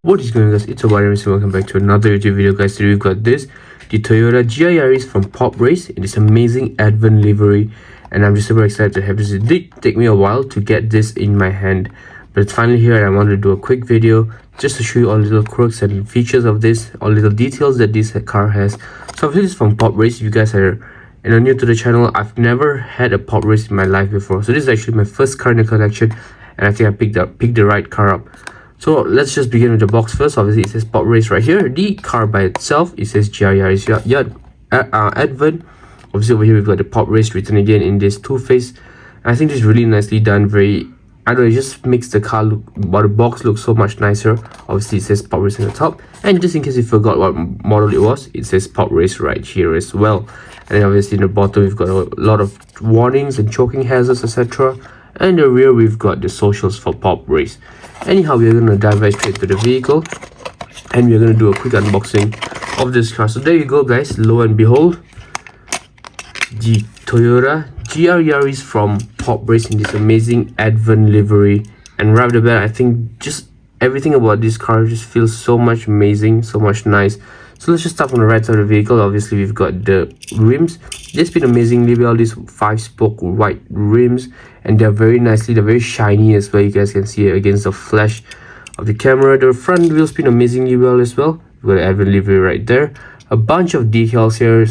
What is going on, guys? It's RdnRacing. Welcome back to another YouTube video, guys. Today we've got the Toyota Yaris from Pop Race in this amazing Advan livery, and I'm just super excited to have this. It did take me a while to get this in my hand, but it's finally here, and I wanted to do a quick video just to show you all the little quirks and features of this, all little details that this car has. So this is from Pop Race. If you guys are new to the channel, I've never had a Pop Race in my life before, so this is actually my first car in the collection, and I think I picked the right car up. So let's just begin with the box first. Obviously it says Pop Race right here. The car by itself, it says Yaris Advan. Obviously over here we've got the Pop Race written again in this two-face. I think this is really nicely done. Very, I don't know, it just makes the car look, but the box looks so much nicer. Obviously it says Pop Race on the top, and just in case you forgot what model it was, it says Pop Race right here as well. And then obviously in the bottom we've got a lot of warnings and choking hazards, etc. And the rear we've got the socials for Pop Race. Anyhow, we're going to dive right straight to the vehicle, and we're going to do a quick unboxing of this car. So there you go, guys. Lo and behold, the Toyota Yaris from Pop Race in this amazing Advan livery. And right off the bat, I think just everything about this car just feels so much amazing, so much nice. So let's just start from the right side of the vehicle. Obviously we've got the rims. They've been amazingly well, these 5-spoke white rims, and they're very shiny as well. You guys can see it against the flash of the camera. The front wheels been amazingly well as well. We've got an Advan livery right there. A bunch of decals here,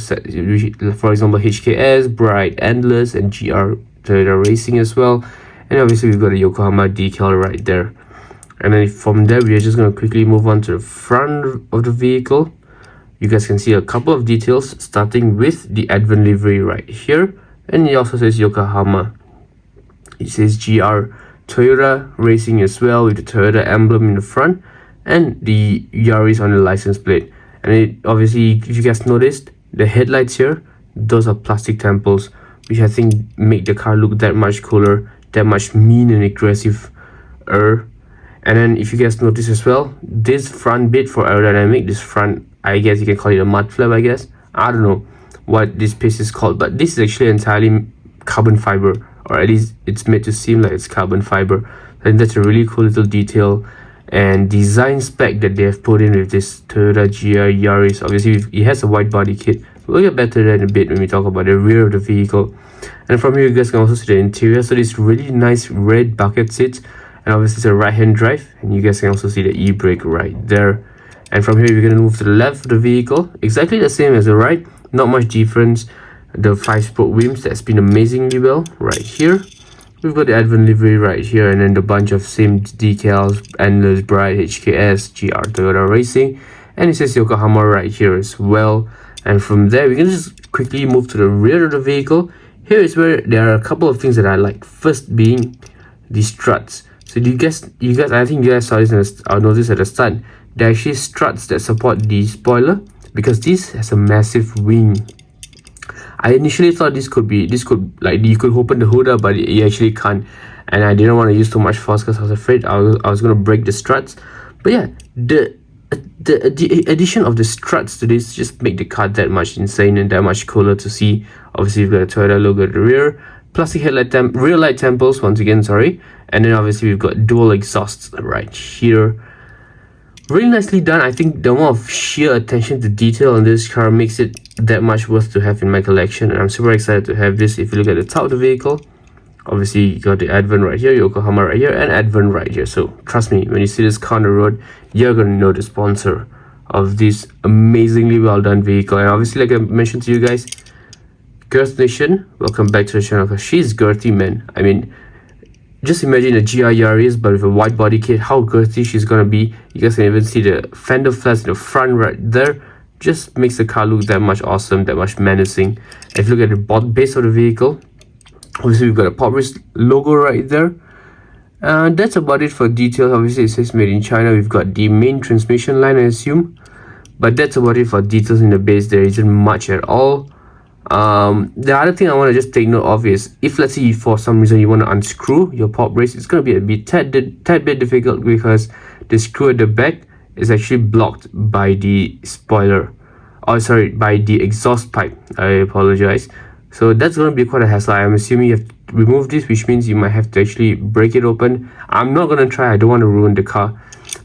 for example HKS, Bright, Endless, and RdnRacing as well. And obviously we've got a Yokohama decal right there. And then from there we're just going to quickly move on to the front of the vehicle. You guys can see a couple of details, starting with the Advan livery right here, and it also says Yokohama. It says Toyota Racing as well, with the Toyota emblem in the front and the Yaris on the license plate. And it obviously, if you guys noticed, the headlights here, those are plastic temples, which I think make the car look that much cooler, that much mean and aggressive. And then if you guys notice as well, this front bit for aerodynamic, this front, I guess you can call it a mud flap, I guess. I don't know what this piece is called, but this is actually entirely carbon fiber, or at least it's made to seem like it's carbon fiber. I think that's a really cool little detail and design spec that they have put in with this Toyota Yaris. Obviously it has a wide body kit. We'll get better to that in a bit when we talk about the rear of the vehicle. And from here you guys can also see the interior. So this really nice red bucket seats, and obviously it's a right hand drive, and you guys can also see the e-brake right there. And from here we're going to move to the left of the vehicle, exactly the same as the right, not much difference. The 5-spoke rims, that's been amazingly well right here. We've got the Advan livery right here, and then the bunch of same decals, Endless, Bright, HKS, RdnRacing, and it says Yokohama right here as well. And from there we can just quickly move to the rear of the vehicle. Here is where there are a couple of things that I like. First being the struts. So you guys, I think you guys saw this, I'll notice at the start, there are actually struts that support the spoiler, because this has a massive wing. I initially thought you could open the hood up, but you actually can't, and I didn't want to use too much force because I was afraid I was going to break the struts. But yeah, the addition of the struts to this just make the car that much insane and that much cooler to see. Obviously you've got a Toyota logo at the rear, plastic headlight rear light temples once again, sorry, and then obviously we've got dual exhausts right here. Really nicely done. I think the amount of sheer attention to detail on this car makes it that much worth to have in my collection, and I'm super excited to have this. If you look at the top of the vehicle, obviously you got the Advan right here, Yokohama right here, and Advan right here. So trust me, when you see this car on the road, you're gonna know the sponsor of this amazingly well done vehicle. And obviously, like I mentioned to you guys, Girth Nation, welcome back to the channel, because she's girthy, man. I mean, just imagine a Yaris but with a wide body kit, how girthy she's gonna be. You guys can even see the fender flares in the front right there. Just makes the car look that much awesome, that much menacing. And if you look at the base of the vehicle, obviously we've got a Pop Race logo right there. That's about it for details. Obviously it says made in China. We've got the main transmission line, I assume, but that's about it for details in the base. There isn't much at all. The other thing I want to just take note of is, if let's say for some reason you want to unscrew your Pop Race, it's going to be a tad bit difficult, because the screw at the back is actually blocked by the spoiler, or sorry, by the exhaust pipe. I apologize. So that's going to be quite a hassle. I'm assuming you have to remove this, which means you might have to actually break it open. I'm not going to try, I don't want to ruin the car.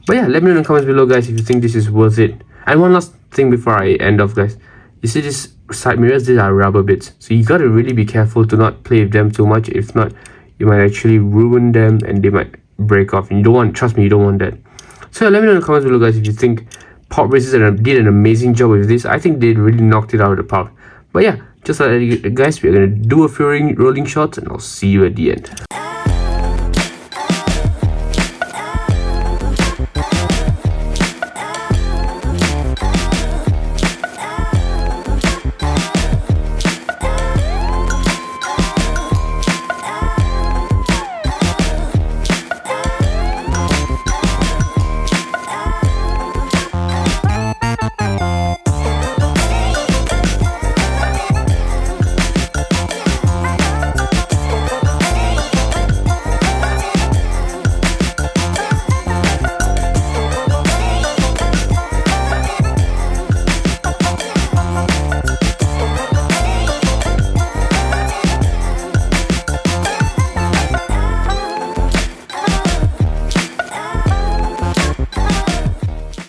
But yeah, let me know in the comments below, guys, if you think this is worth it. And one last thing before I end off, guys. You see these side mirrors? These are rubber bits, so you gotta really be careful to not play with them too much. If not, you might actually ruin them and they might break off, and you don't want, trust me, you don't want that. So yeah, let me know in the comments below, guys, if you think Pop Racers did an amazing job with this. I think they really knocked it out of the park. But yeah, just like that, guys, we're gonna do a few rolling shots, and I'll see you at the end.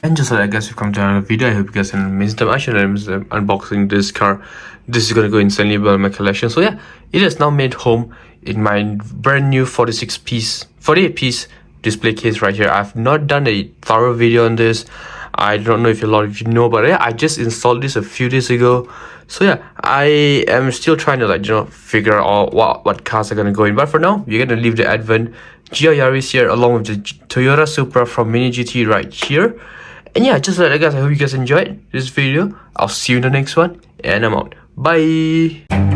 And just like that, guys, we've come to another video. I hope you guys had an amazing time. Actually, I'm unboxing this car. This is gonna go insanely well in my collection. So yeah, it is now made home in my brand new 48 piece display case right here. I've not done a thorough video on this. I don't know if a lot of you know, but yeah, I just installed this a few days ago. So yeah, I am still trying to figure out what cars are gonna go in. But for now, we're gonna leave the Advan GR Yaris here along with the Toyota Supra from Mini GT right here. And yeah, just like that, guys, I hope you guys enjoyed this video. I'll see you in the next one, and I'm out. Bye.